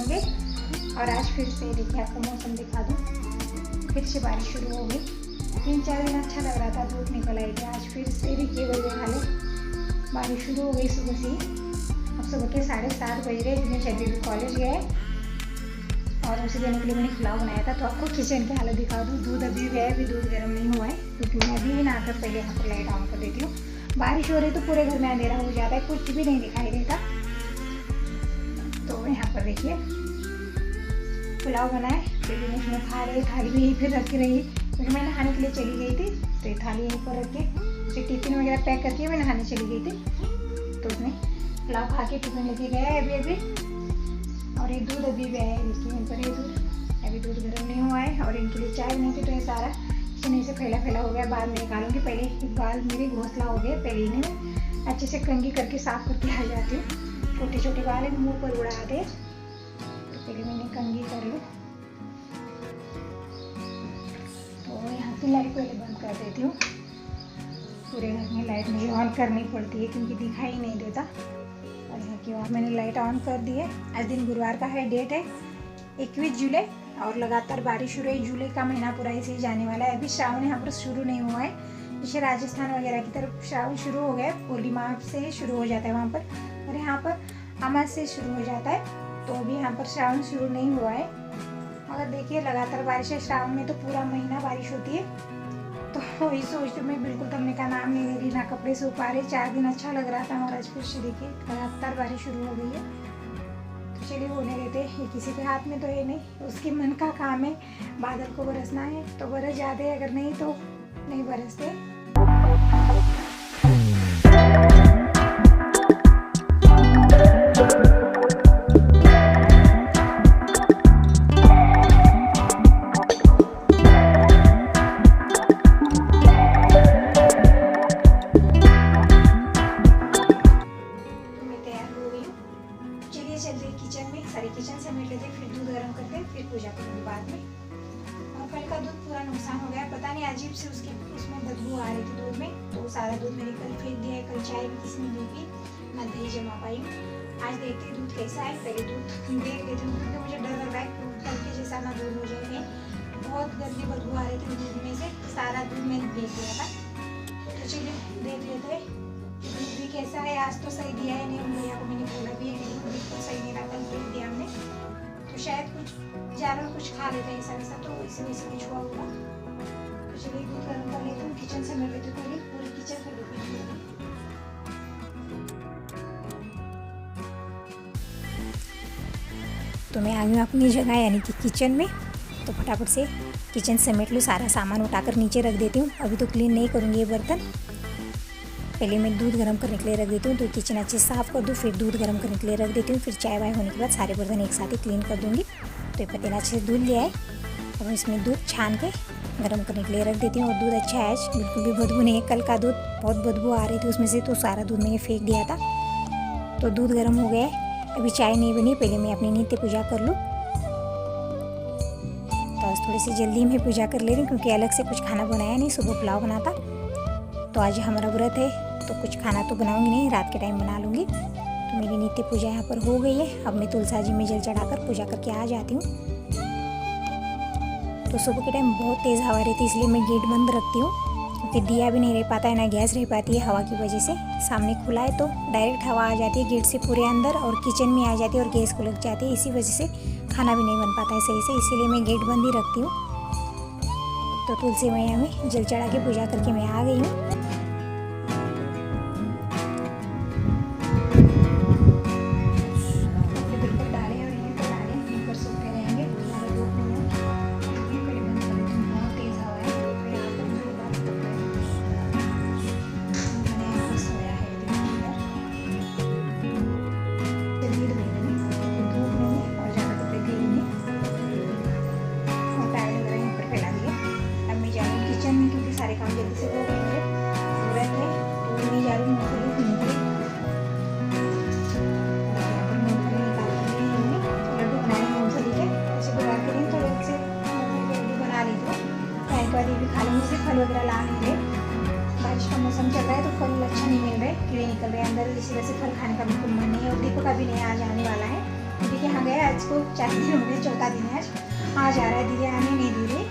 गए। और आज फिर से देखिए आपको मौसम दिखा दूँ, फिर से बारिश शुरू हो गई। 3-4 दिन अच्छा लग रहा था, धूप निकल आई थी। आज फिर से देखिए वही हाल, बारिश शुरू हो गई सुबह से ही। अब सुबह के 7:30 बज रहे, जिन्हें अभी भी कॉलेज गए और उसे देने के लिए मैंने पुलाव बनाया था। तो आपको किचन की हालत दिखा दूँ। दूध अभी गया, अभी दूध गर्म नहीं हुआ है, क्योंकि मैं अभी नहाकर पहले यहाँ पर लाइट ऑन कर देती हूँ। बारिश हो रही तो पूरे घर में अंधेरा हो जाता है, कुछ भी नहीं दिखाई देता। तो यहाँ पर देखिए पुलाव बनाए, फिर इसमें खा रहे, थाली भी यहीं फिर रखी रही, क्योंकि मैं नहाने के लिए चली गई थी। तो ये थाली यहीं पर रख के फिर टिफिन वगैरह पैक करके मैं नहाने चली गई थी। तो उसमें पुलाव खा के टिफिन लेके गया है अभी। और ये दूध अभी भी आया है, देखिए यहाँ पर ये दूध अभी दूध गर्म नहीं हुआ है। और इनके लिए चाय नहीं थी, तो ये सारा चने से फैला हो गया, बाद में निकालूंगी। पहले बाल मेरे घोंसला हो गए, पहले इन्हें मैं अच्छे से कंघी करके साफ करके आ जाती हूँ। छोटे छोटे बाल है, मुँह पर उड़ा दे, तो पहले मैंने कंघी कर लूँ। तो यहाँ की लाइट पहले बंद कर देती हूँ। पूरे घर में लाइट मुझे ऑन करनी पड़ती है, क्योंकि दिखाई नहीं देता। और यहाँ की और मैंने लाइट ऑन कर दी है। आज दिन गुरुवार का है, डेट है 21 जुलाई, और लगातार बारिश हो रही है। जुलाई का महीना पूरा ऐसे ही जाने वाला है। अभी श्रावण यहाँ पर शुरू नहीं हुआ है, जैसे राजस्थान वगैरह की तरफ श्रावण शुरू हो गया, पूर्णिमा से शुरू हो जाता है वहाँ पर, और यहाँ पर अमावस से शुरू हो जाता है। तो अभी यहाँ पर श्रावण शुरू नहीं हुआ है, मगर देखिए लगातार बारिश है। श्रावण में तो पूरा महीना बारिश होती है। तो वही सोचती मैं बिल्कुल थमने का नाम नहीं ले रही, ना कपड़े सूख पा रहे। 4 दिन अच्छा लग रहा था, और आज फिर से देखिए लगातार बारिश शुरू हो गई है। तो चलिए होने देते, ये किसी के हाथ में तो है नहीं, उसके मन का काम है। बादल को बरसना है तो बरस जाते हैं, अगर नहीं तो नहीं बरसते। किचन समेट लेते, फिर दूध गर्म करते, फिर पूजा करूँगी बाद में। और कल का दूध पूरा नुकसान हो गया, पता नहीं अजीब से उसमें बदबू आ रही थी दूध में। तो सारा दूध मैंने कल फेंक दिया है। कल चाय भी किसी ने नहीं पी, ना दही जमा पाई। आज देखते दूध कैसा है, पहले दूध देख लेती हूँ, क्योंकि मुझे डर लग रहा है कल के जैसा ना दूध हो जाए। बहुत गंदी बदबू आ रही थी दूध में से, सारा दूध मैंने फेंक दिया था। तो चलिए देख लेते हैं दूध भी कैसा है। आज तो सही दिया है, नहीं भैया को मैंने बोला भी है, नहीं बिल्कुल सही नहीं रहा, कल फेंक दिया हमने। तो शायद कुछ जानवर कुछ खा लेते हैं ऐसा, तो इसी वजह से कुछ हुआ होगा। तो चलिए दूध गर्म कर लेते हूँ, किचन से मैं लेती हूँ, पहले पूरी किचन कर लेती हूँ। तो मैं आ गई अपनी जगह यानी कि किचन में। तो फटाफट से किचन समेट लूँ, सारा सामान उठाकर नीचे रख देती हूँ। अभी तो क्लीन नहीं करूँगी ये बर्तन, पहले मैं दूध गर्म करने के लिए रख देती हूँ। तो किचन अच्छे साफ़ कर दूँ, फिर दूध गर्म करने के लिए रख देती हूँ। फिर चाय वाय होने के बाद सारे बर्तन एक साथ ही क्लीन कर दूँगी। तो ये पतीला अच्छे से दूध लिया है, और इसमें दूध छान के गर्म करने के लिए रख देती हूँ। और दूध अच्छा है, आज बिल्कुल भी बदबू नहीं है। कल का दूध बहुत बदबू आ रही थी उसमें से, तो सारा दूध मैंने फेंक दिया था। तो दूध गर्म हो गया है, अभी चाय नहीं बनी, पहले मैं अपनी नित्य पूजा कर लूँ। तो आज थोड़ी सी जल्दी मैं पूजा कर ले रही हूँ, क्योंकि अलग से कुछ खाना बनाया नहीं, सुबह पुलाव बना था। तो आज हमारा व्रत है, तो कुछ खाना तो बनाऊंगी नहीं, रात के टाइम बना लूँगी। तो मेरी नित्य पूजा यहाँ पर हो गई है। अब मैं तुलसा जी में जल चढ़ाकर पूजा करके आ जाती हूँ। तो सुबह के टाइम बहुत तेज़ हवा रहती है, इसलिए मैं गेट बंद रखती हूँ, क्योंकि दिया भी नहीं रह पाता है, ना गैस रह पाती है हवा की वजह से। सामने खुला है तो डायरेक्ट हवा आ जाती है गेट से पूरे अंदर, और किचन में आ जाती है, और गैस को लग जाती है। इसी वजह से खाना भी नहीं बन पाता है सही से, इसीलिए मैं गेट बंद ही रखती हूँ। तो तुलसी मैया में जल चढ़ा के पूजा करके मैं आ गई हूँ। सारे काम जल्दी से हो गए थे। आज को 4 दिन हो गए, चौथा दिन है आज जा रहा है धीरे, आने नहीं धीरे।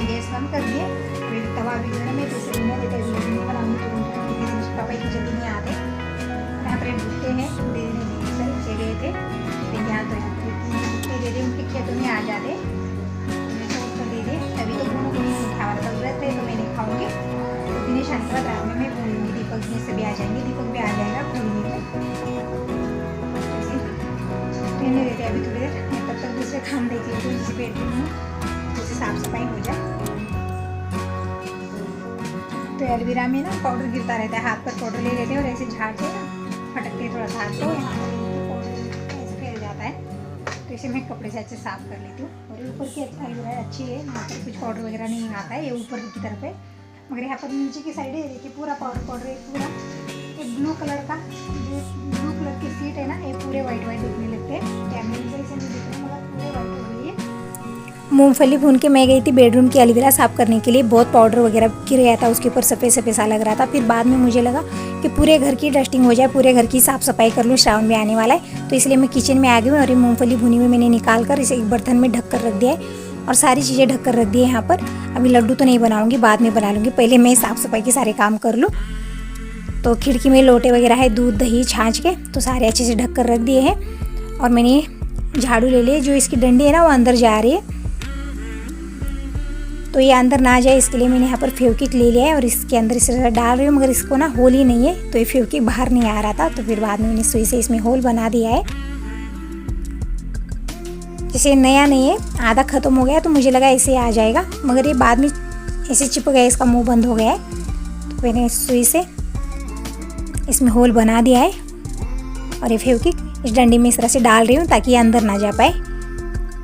गैस बंद कर दिए, तवा भी गर्म है तो इसे भुना देते हैं। वीडियो बनाऊंगी तुरंत, पापा इतनी जल्दी नहीं आते, यहाँ पर भुट्टे हैं दे गए थे, लेकिन यहाँ तो भुट्टे दे दे उनके खेतों में आ जाते, तो दे दे। अभी तो दोनों को नहीं खा रहा जरूरत है तो मैं नहीं खाऊंगी, तो दिनेश आने के बाद रात में मैं भूलूंगी। दीपक में से भी आ जाएंगे, दीपक भी आ जाएगा भूलने को, रहने देते अभी थोड़ी देर। मैं तब तक दूसरे काम देख लेती हूँ, जिसे बेडरूम में जैसे साफ सफाई हो जाए। तो एलोवेरा में ना पाउडर गिरता रहता है, हाथ पर पाउडर ले लेते हैं और ऐसे झाड़ते हैं ना, फटकते हैं थोड़ा सा हाथ, तो यहाँ पर पाउडर ऐसे फैल जाता है, तो इसे मैं कपड़े से अच्छे साफ कर लेती हूँ। और ऊपर की एलोवेरा अच्छी है, यहाँ पर कुछ पाउडर वगैरह नहीं आता है, ये ऊपर की तरफ है, मगर यहाँ पर नीचे की साइड है देखिए पूरा पाउडर है पूरा। एक ब्लू कलर का, जो ब्लू कलर की सीट है ना, ये पूरे वाइट दिखने लगते हैं, कैमरे में से नहीं दिख रहे मगर पूरे वाइट हो गई है। मूंगफली भून के मैं गई थी बेडरूम की एलोवेरा साफ़ करने के लिए, बहुत पाउडर वगैरह गिर गया था उसके ऊपर, सफ़ेद सफ़ेद सा लग रहा था। फिर बाद में मुझे लगा कि पूरे घर की डस्टिंग हो जाए, पूरे घर की साफ़ सफाई कर लूँ, श्रावण भी आने वाला है, तो इसलिए मैं किचन में आ गई हूँ। और ये मूंगफली भुनी हुई मैंने निकाल कर इसे एक बर्तन में ढक कर रख दिया है, और सारी चीज़ें ढक कर रख दी है यहाँ पर। अभी लड्डू तो नहीं बनाऊँगी, बाद में बना लूँगी, पहले मैं साफ़ सफाई के सारे काम कर लूँ। तो खिड़की में लोटे वगैरह है, दूध दही छाछ के, तो सारे अच्छे से ढक कर रख दिए हैं। और मैंने झाड़ू ले लिए, जो इसकी डंडी है ना वो अंदर जा रही है, तो ये अंदर ना जाए इसके लिए मैंने यहाँ पर फेविक्विक ले लिया है और इसके अंदर इस तरह डाल रही हूँ, मगर इसको ना होल ही नहीं है, तो ये फेविक्विक बाहर नहीं आ रहा था, तो फिर बाद में मैंने सुई से इसमें होल बना दिया है। जैसे नया नहीं है, आधा ख़त्म हो गया, तो मुझे लगा ऐसे आ जाएगा, मगर ये बाद में ऐसे चिपक गया, इसका मुंह बंद हो गया है, तो मैंने सुई से इसमें होल बना दिया है। और ये फेविक्विक इस डंडी में इस तरह से डाल रही हूँ ताकि ये अंदर ना जा पाए,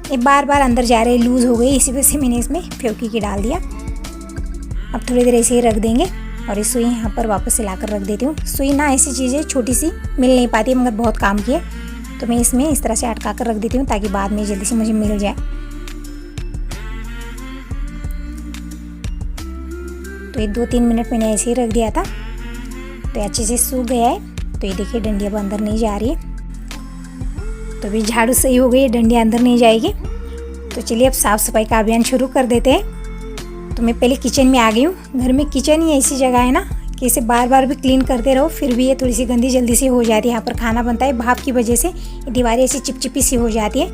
ये बार बार अंदर जा रहे, लूज़ हो गई, इसी वजह से मैंने इसमें फेविक्विक डाल दिया। अब थोड़ी देर ऐसे ही रख देंगे और ये सुई यहाँ पर वापस से लाकर रख देती हूँ। सुई ना ऐसी चीज़ है, छोटी सी मिल नहीं पाती है, मगर बहुत काम की है, तो मैं इसमें इस तरह से अटका कर रख देती हूँ ताकि बाद में जल्दी से मुझे मिल जाए। तो ये 2-3 मिनट मैंने ऐसे ही रख दिया था, तो अच्छे से सूख गया है। तो ये देखिए डंडी अब अंदर नहीं जा रही है, तो भी झाड़ू सही हो गई, डंडी अंदर नहीं जाएगी। तो चलिए अब साफ़ सफाई का अभियान शुरू कर देते हैं। तो मैं पहले किचन में आ गई हूँ। घर में किचन ही ऐसी जगह है ना कि इसे बार बार भी क्लीन करते रहो, फिर भी ये थोड़ी सी गंदी जल्दी से हो जाती है। यहाँ पर खाना बनता है, भाप की वजह से ये दीवारें ऐसी चिपचिपी सी हो जाती है।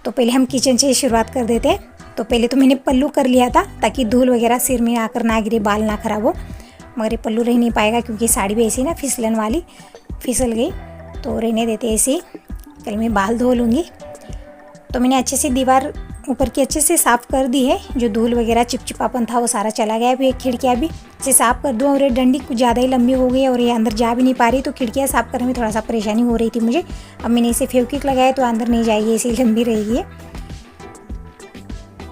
तो पहले हम किचन से शुरुआत कर देते हैं। तो पहले तो मैंने पल्लू कर लिया था ताकि धूल वगैरह सिर में आकर ना गिरे, बाल ना ख़राब हो, मगर ये पल्लू रह नहीं पाएगा क्योंकि साड़ी भी ऐसी ना फिसलन वाली फिसल गई, तो रहने देते ऐसे ही। कल मैं बाल धो लूँगी। तो मैंने अच्छे से दीवार ऊपर की अच्छे से साफ़ कर दी है, जो धूल वगैरह चिपचिपापन था वो सारा चला गया। अभी खिड़कियाँ भी से साफ़ कर दूँ, और ये डंडी कुछ ज़्यादा ही लंबी हो गई है और ये अंदर जा भी नहीं पा रही, तो खिड़कियाँ साफ़ करने में थोड़ा सा परेशानी हो रही थी मुझे। अब मैंने इसे फेविक्विक लगाया तो अंदर नहीं जाएगी, ऐसी लंबी रहेगी।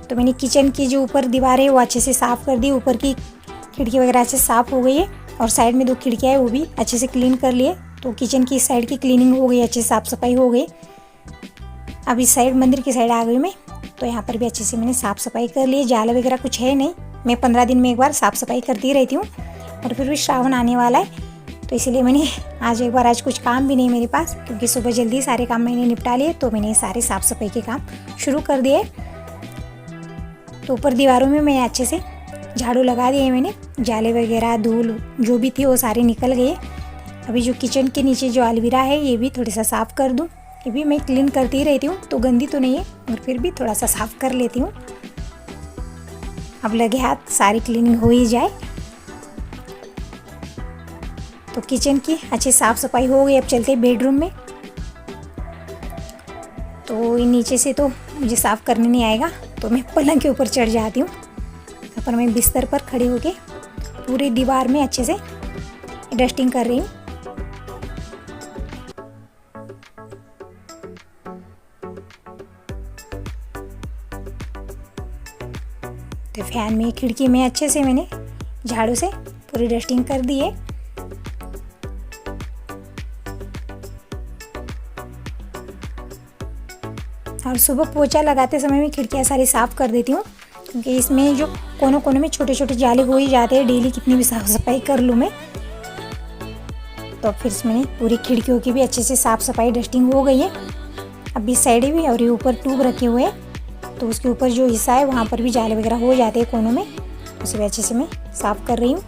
तो मैंने किचन की जो ऊपर दीवार है वो अच्छे से साफ़ कर दी, ऊपर की खिड़की वगैरह अच्छे से साफ़ हो गई है, और साइड में 2 खिड़कियाँ है वो भी अच्छे से क्लीन कर लिए। तो किचन की साइड की क्लीनिंग हो गई, अच्छे से साफ़ सफाई हो गई। अब इस साइड मंदिर की साइड आ गई मैं, तो यहाँ पर भी अच्छे से मैंने साफ़ सफाई कर ली। जाला वगैरह कुछ है नहीं, मैं 15 दिन में एक बार साफ़ सफाई करती रहती हूँ, और फिर भी श्रावण आने वाला है, तो इसीलिए मैंने आज कुछ काम भी नहीं मेरे पास, क्योंकि सुबह जल्दी सारे काम मैंने निपटा लिए, तो मैंने सारे साफ़ सफाई के काम शुरू कर दिए। तो ऊपर दीवारों में मैं अच्छे से झाड़ू लगा दिए मैंने, जाले वगैरह धूल जो भी थी वो सारे निकल गए। अभी जो किचन के नीचे जो अलमीरा है ये भी थोड़ा सा साफ़ कर दूँ, ये भी मैं क्लीन करती रहती हूँ, तो गंदी तो नहीं है मगर फिर भी थोड़ा सा साफ़ कर लेती हूँ। अब लगे हाथ सारी क्लीनिंग हो ही जाए। तो किचन की अच्छी साफ़ सफाई हो गई। अब चलते हैं बेडरूम में। तो नीचे से तो मुझे साफ़ करने नहीं आएगा, तो मैं पलंग के ऊपर चढ़ जाती हूँ। यहाँ पर मैं बिस्तर पर खड़े होके पूरी दीवार में अच्छे से डस्टिंग कर रही हूँ। तो फैन में, खिड़की में अच्छे से मैंने झाड़ू से पूरी डस्टिंग कर दी है। और सुबह पोछा लगाते समय मैं खिड़कियाँ सारी साफ़ कर देती हूँ, क्योंकि इसमें जो कोनों कोनों में छोटे छोटे जाले हो ही जाते हैं, डेली कितनी भी साफ़ सफाई कर लूँ मैं। तो फिर मैंने पूरी खिड़कियों की भी अच्छे से साफ़ सफाई डस्टिंग हो गई है। अब इस साइड भी और ये ऊपर ट्यूब रखे हुए हैं, तो उसके ऊपर जो हिस्सा है वहाँ पर भी जाले वगैरह हो जाते हैं कोनों में, उसे भी अच्छे से मैं साफ़ कर रही हूँ।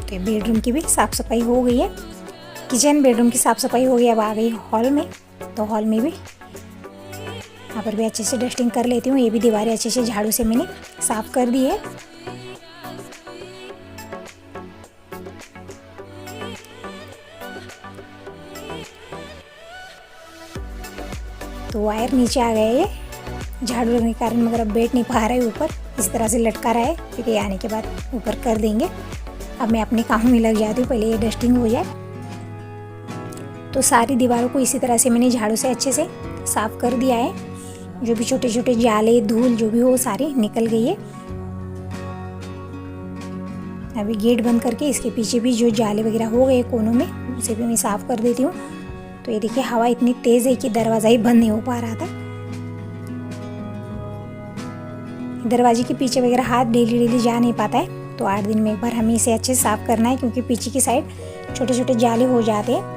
तो बेडरूम की भी साफ़ सफाई हो गई है, किचन बेडरूम की साफ़ सफाई हो गई। अब आ गई हॉल में, तो हॉल में भी यहाँ पर भी अच्छे से डस्टिंग कर लेती हूँ। ये भी दीवारें अच्छे से झाड़ू से मैंने साफ़ कर दी है। तो वायर नीचे आ गए है, झाड़ू लगने के कारण, मगर अब बैठ नहीं पा रहा है ऊपर, इस तरह से लटका रहा है। फिर ये आने के बाद ऊपर कर देंगे। अब मैं अपने काम में लग जाती हूँ, पहले ये डस्टिंग हो जाए। तो सारी दीवारों को इसी तरह से मैंने झाड़ू से अच्छे से साफ़ कर दिया है। जो भी छोटे छोटे जाले धूल जो भी हो सारी निकल गई है। अभी गेट बंद करके इसके पीछे भी जो जाले वगैरह हो गए कोनों में, उसे भी मैं साफ़ कर देती हूँ। तो ये देखिए हवा इतनी तेज़ है कि दरवाज़ा ही बंद नहीं हो पा रहा था। दरवाजे के पीछे वगैरह हाथ डेली डेली जा नहीं पाता है, तो 8 दिन में एक बार हमें इसे अच्छे से साफ़ करना है, क्योंकि पीछे की साइड छोटे छोटे जाले हो जाते हैं।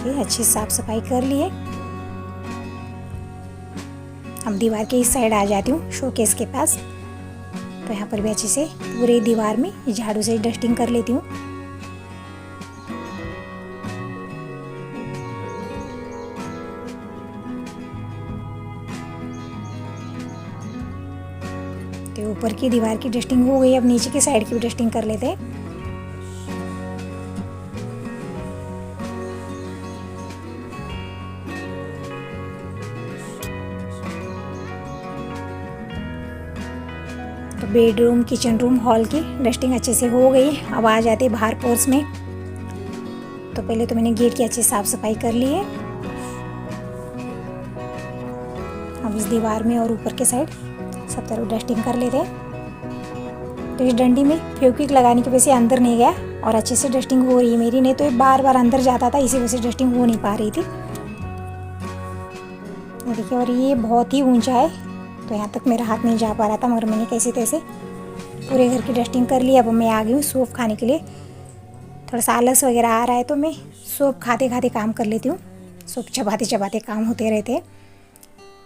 तो अच्छी साफ सफाई कर लिए। अब दीवार के इस साइड आ जाती हूँ, शोकेस के पास। तो यहाँ पर भी अच्छे से पूरे दीवार में झाड़ू से डस्टिंग कर लेती हूँ। तो ऊपर की दीवार की डस्टिंग हो गई, अब नीचे की साइड की भी डस्टिंग कर लेते हैं। तो बेडरूम, किचन रूम, हॉल की डस्टिंग अच्छे से हो गई। अब आ जाते बाहर पोर्च में। तो पहले तो मैंने गेट की अच्छी साफ सफाई कर ली है। अब इस दीवार में और ऊपर के साइड सब तरफ डस्टिंग कर लेते हैं। तो इस डंडी में फेविक्विक लगाने की वजह से अंदर नहीं गया और अच्छे से डस्टिंग हो रही है मेरी, नहीं तो ये बार बार अंदर जाता था, इसी वजह से डस्टिंग हो नहीं पा रही थी। देखिए, और ये बहुत ही ऊंचा है, तो यहाँ तक मेरा हाथ नहीं जा पा रहा था, मगर मैंने कैसे तैसे पूरे घर की डस्टिंग कर ली। अब मैं आ गई हूँ सूप खाने के लिए। थोड़ा सा आलस वगैरह आ रहा है, तो मैं सूप खाते खाते काम कर लेती हूँ। सूप चबाते चबाते काम होते रहते हैं।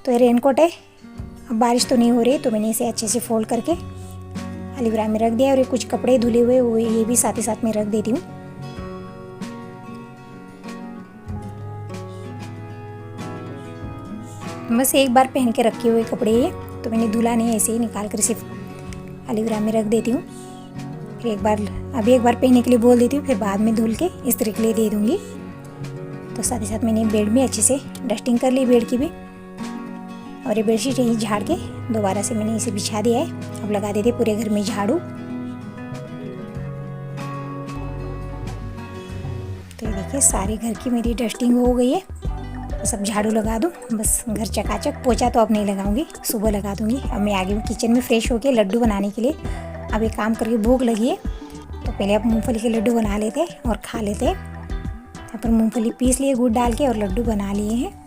तो ये रेनकोट है, अब बारिश तो नहीं हो रही, तो मैंने इसे अच्छे से फोल्ड करके अलमीरा में रख दिया। और ये कुछ कपड़े धुले हुए वो ये भी साथ ही साथ में रख देती हूँ। बस एक बार पहन के रखे हुए कपड़े ये, तो मैंने धुला नहीं, ऐसे ही निकाल कर सिर्फ अलमीरा में रख देती हूँ। फिर एक बार पहनने के लिए बोल देती हूँ, फिर बाद में धुल के इस्त्री के लिए दे दूँगी। तो साथ ही साथ मैंने बेड में अच्छे से डस्टिंग कर ली, बेड की भी। और ये बेडशीट यहीं झाड़ के दोबारा से मैंने इसे बिछा दिया है। अब लगा देते पूरे घर में झाड़ू। तो ये देखिए सारे घर की मेरी डस्टिंग हो गई है। बस अब झाड़ू लगा दूँ, बस घर चकाचक। पोछा तो अब नहीं लगाऊंगी, सुबह लगा दूंगी। अब मैं आ गई हूँ किचन में फ्रेश होके लड्डू बनाने के लिए। अब एक काम करके भूख लगी है, तो पहले अब मूंगफली के लड्डू बना लेते हैं और खा लेते हैं। यहाँ पर मूंगफली पीस लिए गुड़ डाल के और लड्डू बना लिए हैं।